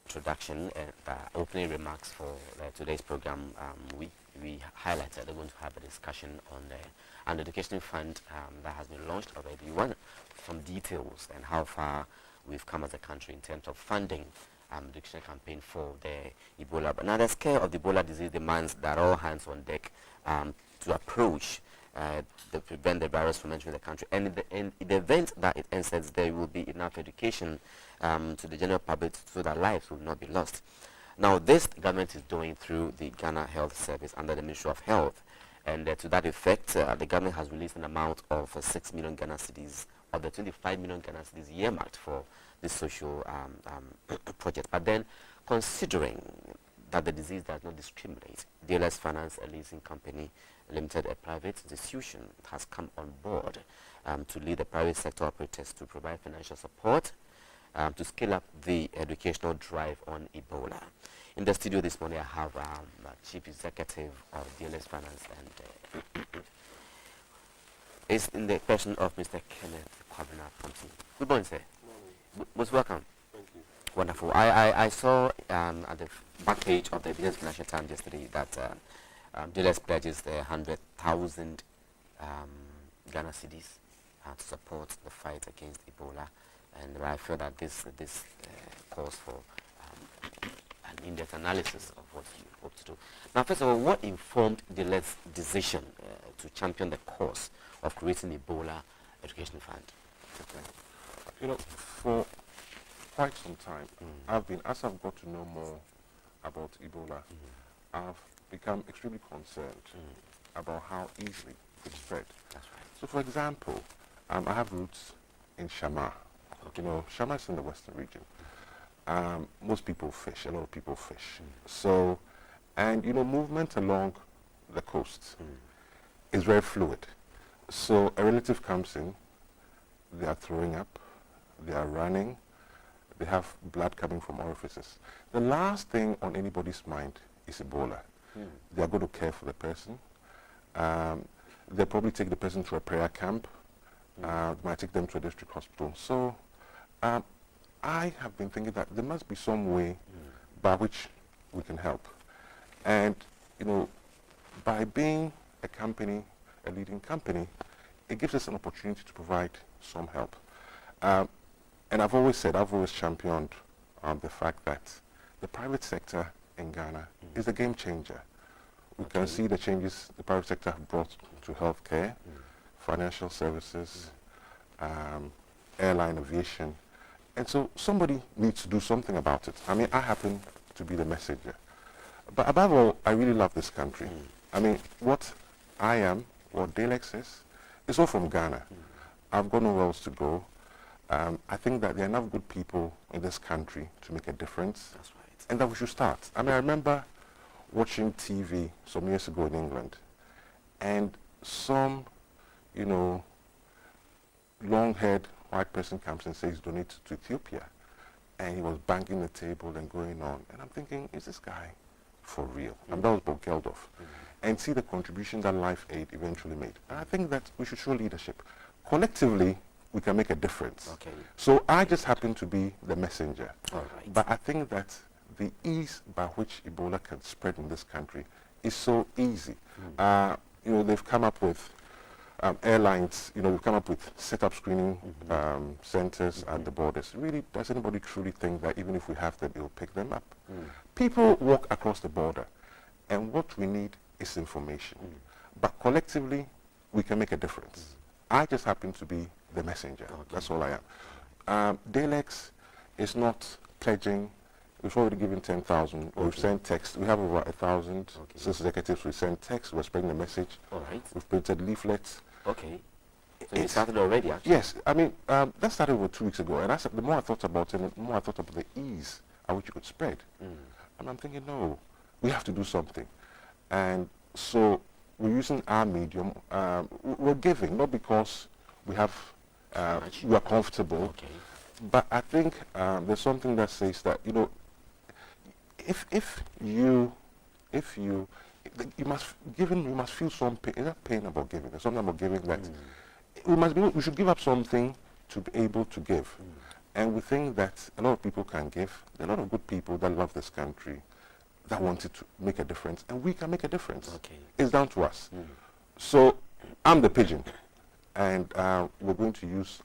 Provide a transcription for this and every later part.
introduction and opening remarks for today's program, we highlighted they're going to have a discussion on an education fund that has been launched already. We want some details and how far we've come as a country in terms of funding the education campaign for the Ebola. But now the scale of the Ebola disease demands that all hands on deck to approach to prevent the virus from entering the country. And in the event that it ends, there will be enough education to the general public so that lives will not be lost. Now, this government is doing through the Ghana Health Service under the Ministry of Health. And to that effect, the government has released an amount of 6 million Ghana cedis of the 25 million Ghana cedis earmarked for this social project. But then, considering that the disease does not discriminate, Dalex Finance, a leasing company limited, a private institution, has come on board to lead the private sector operators to provide financial support to scale up the educational drive on Ebola. In the studio this morning, I have Chief Executive of Dalex Finance, and it's in the person of Mr. Kenneth Kwabena Thompson. Good morning, sir. Good morning. Most welcome. Thank you. Wonderful. I saw at the back page of the Business Financial Times yesterday that Dalex pledges the 100,000 Ghana cedis to support the fight against Ebola, and I feel that this calls for an in-depth analysis of what you hope to do. Now, first of all, what informed Dalex's decision to champion the cause of creating Ebola Education Fund? Okay. You know, for quite some time, as I've got to know more about Ebola, I've become extremely concerned about how easily it spread. That's right. So, for example, I have roots in Shama. Okay. You know, Shama is in the western region. Most people fish, a lot of people fish. So, and you know, movement along the coast is very fluid. So a relative comes in, they are throwing up, they are running, they have blood coming from orifices. The last thing on anybody's mind is Ebola. They are going to care for the person. They'll probably take the person to a prayer camp, might take them to a district hospital. So I have been thinking that there must be some way by which we can help. And, you know, by being a company, a leading company, it gives us an opportunity to provide some help. And I've always championed the fact that the private sector in Ghana is a game changer. We can see the changes the private sector have brought to healthcare, financial services, airline aviation. And so somebody needs to do something about it. I mean, I happen to be the messenger. But above all, I really love this country. I mean, what I am, what Dalex is all from Ghana. I've got nowhere else to go. I think that there are enough good people in this country to make a difference. That's right. And that we should start. I mean, I remember watching TV some years ago in England, and some, you know, long-haired white person comes and says donate to Ethiopia, and he was banging the table and going on, and I'm thinking, is this guy for real? And that was Bob Geldof. And see the contribution that Life Aid eventually made. And I think that we should show leadership. Collectively, we can make a difference. Okay. So I just happen to be the messenger. All right. But I think that the ease by which Ebola can spread in this country is so easy. You know, they've come up with airlines, you know, we've come up with set-up screening centers at the borders. Really, does anybody truly think that even if we have them, it will pick them up? People walk across the border, and what we need is information. But collectively, we can make a difference. I just happen to be the messenger. Okay. That's all I am. Dalex is not pledging. We've already given 10,000. We've sent text. We have over 1,000 sales executives. We sent text. We're spreading the message. All right. We've printed leaflets. Okay. So you started already, actually? Yes. I mean, that started over 2 weeks ago. And the more I thought about it, the more I thought about the ease at which it could spread. And I'm thinking, no, we have to do something. And so we're using our medium. We're giving, not because we have, we are comfortable. Okay. But I think there's something that says that, you know, if you must giving, you must feel some pain. Is that pain about giving? There's something about giving that we should give up something to be able to give. And we think that a lot of people can give. There are a lot of good people that love this country, that wanted to make a difference, and we can make a difference. Okay. It's down to us. So I'm the pigeon, and we're going to use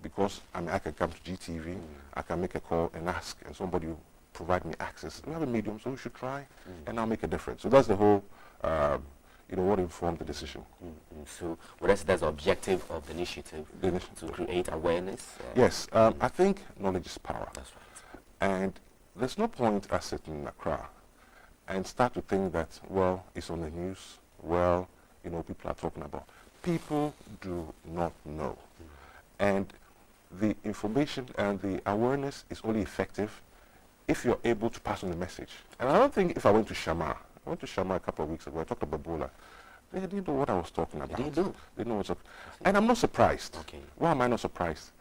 because I can come to GTV, I can make a call and ask, and somebody will provide me access. We have a medium, so we should try, and I'll make a difference. So that's the whole, what informed the decision. So that's the objective of the initiative, to create awareness? Yes, I think knowledge is power. That's right. And there's no point us sitting in Accra and start to think that, well, it's on the news, well, people are talking about. People do not know. And the information and the awareness is only effective if you're able to pass on the message. And I don't think if I went to Shama a couple of weeks ago, I talked about Ebola. They didn't know what I was talking about. They didn't know. They know what's up. And I'm not surprised. Okay. Why am I not surprised?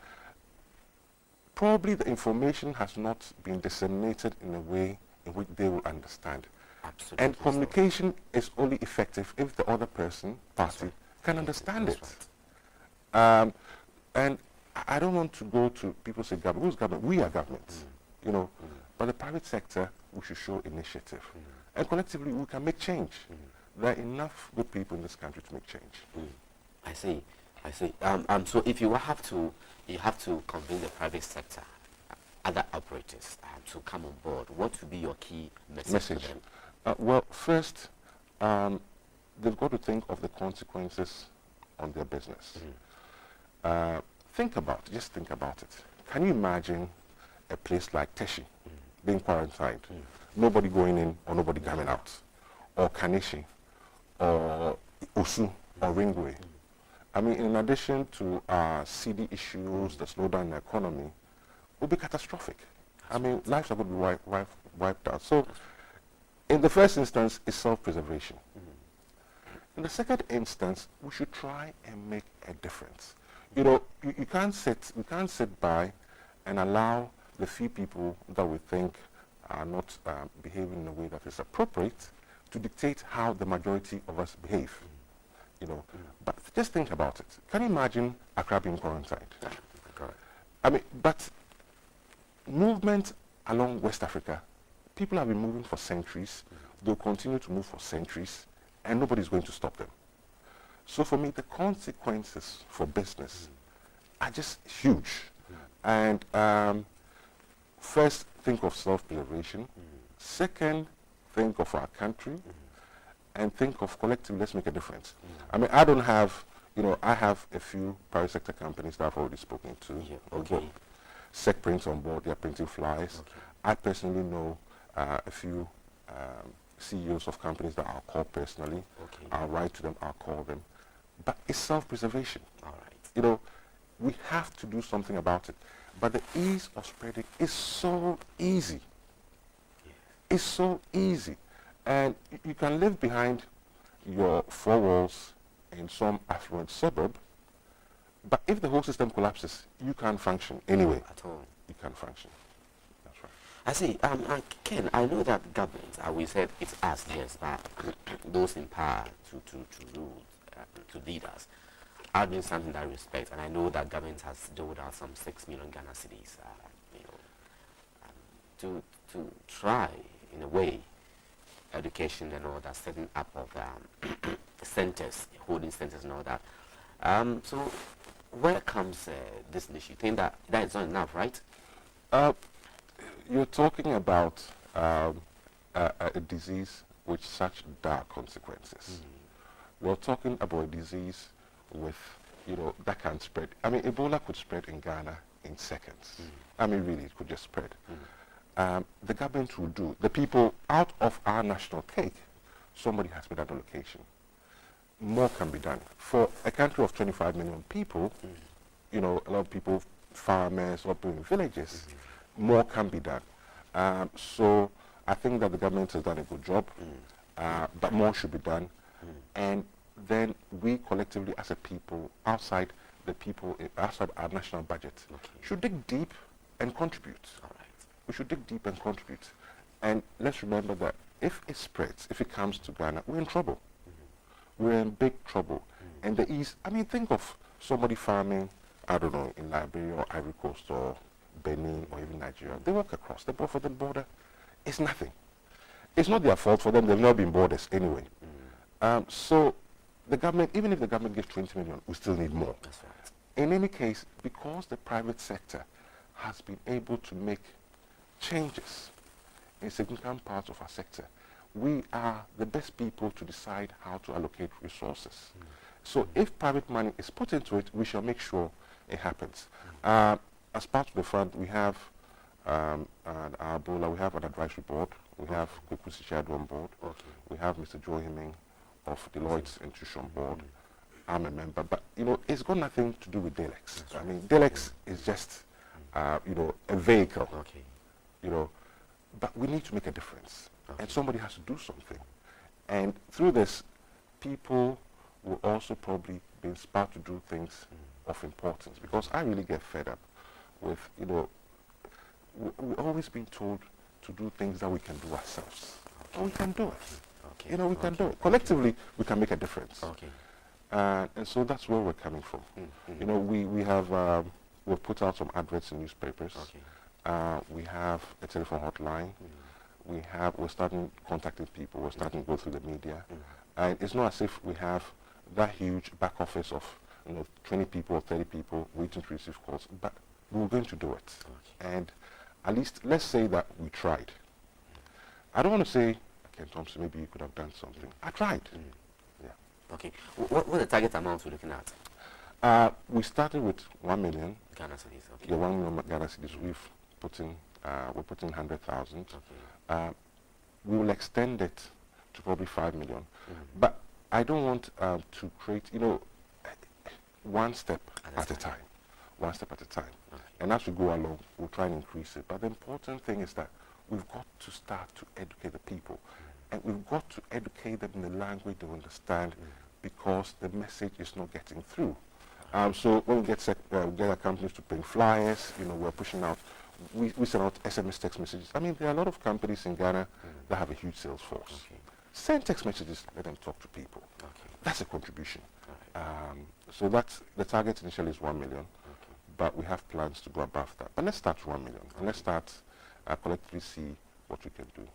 Probably the information has not been disseminated in a way in which they will understand. Absolutely. And communication is only effective if the other party, can understand it. Right. And I don't want to go to people say government. Who's government? We are government. But the private sector, we should show initiative. And collectively, we can make change. There are enough good people in this country to make change. I see. So if you have to convince the private sector, other operators, to come on board, what would be your key message to them? Well, first, they've got to think of the consequences on their business. Just think about it. Can you imagine a place like Teshi being quarantined, nobody going in or nobody coming out, or Kanishi, or Osu, or Ringway? I mean, in addition to CD issues, the slowdown in the economy, will be catastrophic. I mean, lives are going to be wiped out. So, in the first instance, it's self-preservation. In the second instance, we should try and make a difference. You can't sit by and allow the few people that we think are not behaving in a way that is appropriate to dictate how the majority of us behave. But just think about it. Can you imagine Accra being quarantined? I mean, but movement along West Africa, people have been moving for centuries. They'll continue to move for centuries, and nobody's going to stop them. So for me, the consequences for business are just huge. And first, think of self-preservation. Second, think of our country. And think of collectively, let's make a difference. I mean, I don't have, I have a few private sector companies that I've already spoken to. Okay. Sec Prints on board, they're printing flyers. Okay. I personally know a few CEOs of companies that I'll call personally. Okay. I'll write to them, I'll call them. But it's self-preservation. All right. We have to do something about it. But the ease of spreading is so easy. Yeah. It's so easy. And you can live behind your four walls in some affluent suburb, but if the whole system collapses, you can't function anyway. At all. You can't function. That's right. I see. Ken, I know that government, we said it's us, yes, but those in power to rule, to lead us, are doing something in that respect, and I know that government has doled out some 6 million Ghana cedis, to try, in a way, education and all that, setting up of centers, holding centers and all that. So where comes this issue? You think that is not enough, right? You're talking about a disease with such dire consequences. We're talking about a disease with, that can spread. I mean, Ebola could spread in Ghana in seconds. I mean, really, it could just spread. The government will do. The people out of our national cake, somebody has made that allocation. More can be done. For a country of 25 million people, a lot of people, farmers, or people in villages, more can be done. So I think that the government has done a good job, but more should be done. And then we collectively as a people, outside our national budget, should dig deep and contribute. We should dig deep and contribute. And let's remember that if it spreads, if it comes to Ghana, we're in trouble. We're in big trouble. And there is, think of somebody farming I don't know, in Liberia or Ivory Coast or Benin or even Nigeria. They work across the border. For the border, it's nothing. It's not their fault for them. They've not been borders anyway. So the government, even if the government gives 20 million, we still need more. That's right. In any case, because the private sector has been able to make changes in significant parts of our sector, we are the best people to decide how to allocate resources. So if private money is put into it, we shall make sure it happens. As part of the fund, we have our Ebola, we have an advisory board, we have Kwekusi Chadu on board, we have Mr. Joe Heming of Deloitte's institution board. I'm a member, but you know, it's got nothing to do with Dalex. I mean, Dalex is just you know, a vehicle. You know, but we need to make a difference, and somebody has to do something. And through this, people will also probably be inspired to do things of importance. Because I really get fed up with, you know, we've always been told to do things that we can do ourselves. And we can do it. You know, we can do it. Collectively, we can make a difference. And so that's where we're coming from. You know, we have we've put out some adverts in newspapers. We have a telephone hotline. We're starting contacting people. We're starting to go through the media. And it's not as if we have that huge back office of, you know, 20 people or 30 people waiting to receive calls, but we're going to do it. And at least let's say that we tried. I don't want to say, Ken Thompson, maybe you could have done something. I tried. Okay. What the target amount we're looking at? We started with 1 million. Ghana cedis. Okay. Yeah, 1 million Ghana cedis. We're putting 100,000. We will extend it to probably 5 million. But I don't want to create, you know, one step at a time. One step at a time. And as we go along, we'll try and increase it. But the important thing is that we've got to start to educate the people. And we've got to educate them in the language they understand, because the message is not getting through. So when we get our companies to bring flyers, you know, we're pushing out, we send out SMS text messages. I mean, there are a lot of companies in Ghana that have a huge sales force. Send text messages, let them talk to people. That's a contribution. So that's, the target initially is 1 million, but we have plans to go above that. But let's start with 1 million, and let's start collectively see what we can do.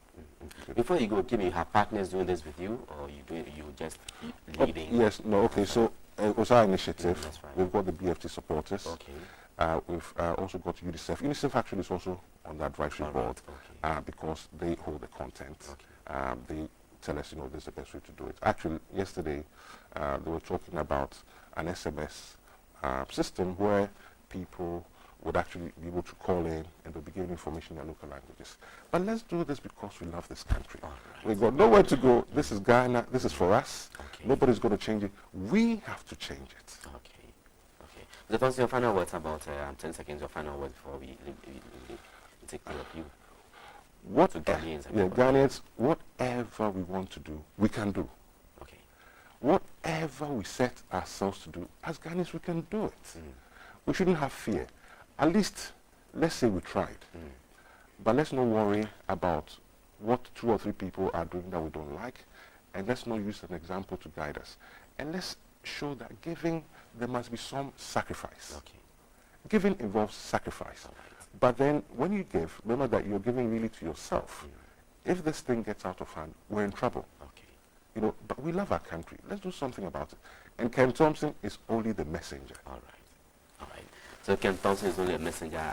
Before you go, Kim, you have partners doing this with you, or you just leading? Yes, no, okay, so it was our initiative. That's right. We've got the BFT supporters. We've also got UNICEF. UNICEF actually is also on the advisory board because they hold the content. They tell us, you know, this is the best way to do it. Actually, yesterday they were talking about an SMS system where people would actually be able to call in and they'll be given information in their local languages. But let's do this because we love this country. We've got nowhere to go. This is Ghana. This is for us. Nobody's going to change it. We have to change it. The first, your final words about 10 seconds, your final words before we take care of you. What Ghanaians, Ghanaians, whatever we want to do, we can do. Whatever we set ourselves to do, as Ghanaians, we can do it. We shouldn't have fear. At least, let's say we tried. But let's not worry about what 2 or 3 people are doing that we don't like. And let's not use an example to guide us. And let's show that giving, there must be some sacrifice. Giving involves sacrifice. But then when you give, remember that you're giving really to yourself. If this thing gets out of hand, we're in trouble. You know, but we love our country. Let's do something about it. And Ken Thompson is only the messenger. All right. So Ken Thompson is only a messenger.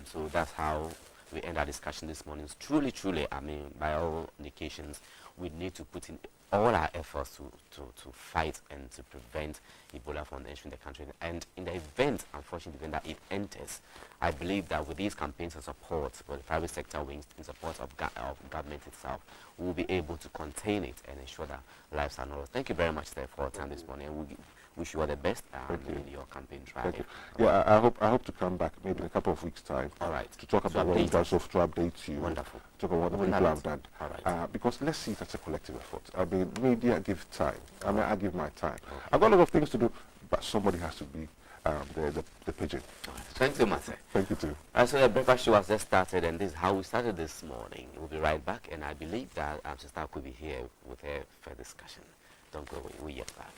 So that's how we end our discussion this morning. Truly, I mean, by all indications, we need to put in all our efforts to fight and to prevent Ebola from entering the country. And in the event, unfortunately, that it enters, I believe that with these campaigns and support for the private sector wings in support of government itself, we'll be able to contain it and ensure that lives are not lost. Thank you very much, sir, for your time this morning. We wish you all the best in your campaign trial. Yeah, I hope to come back maybe in a couple of weeks' time. To talk about what in terms of to update you. Wonderful. Talk about what the people have done. Because let's see it as a collective effort. I mean, media give time. I mean, I give my time. I've got a lot of things to do, but somebody has to be the pigeon. Thanks so much, sir. Thank you too. So the breakfast show has just started, and this is how we started this morning. We'll be right back, and I believe that Sister could be here with her for discussion. Don't go away. We'll get back.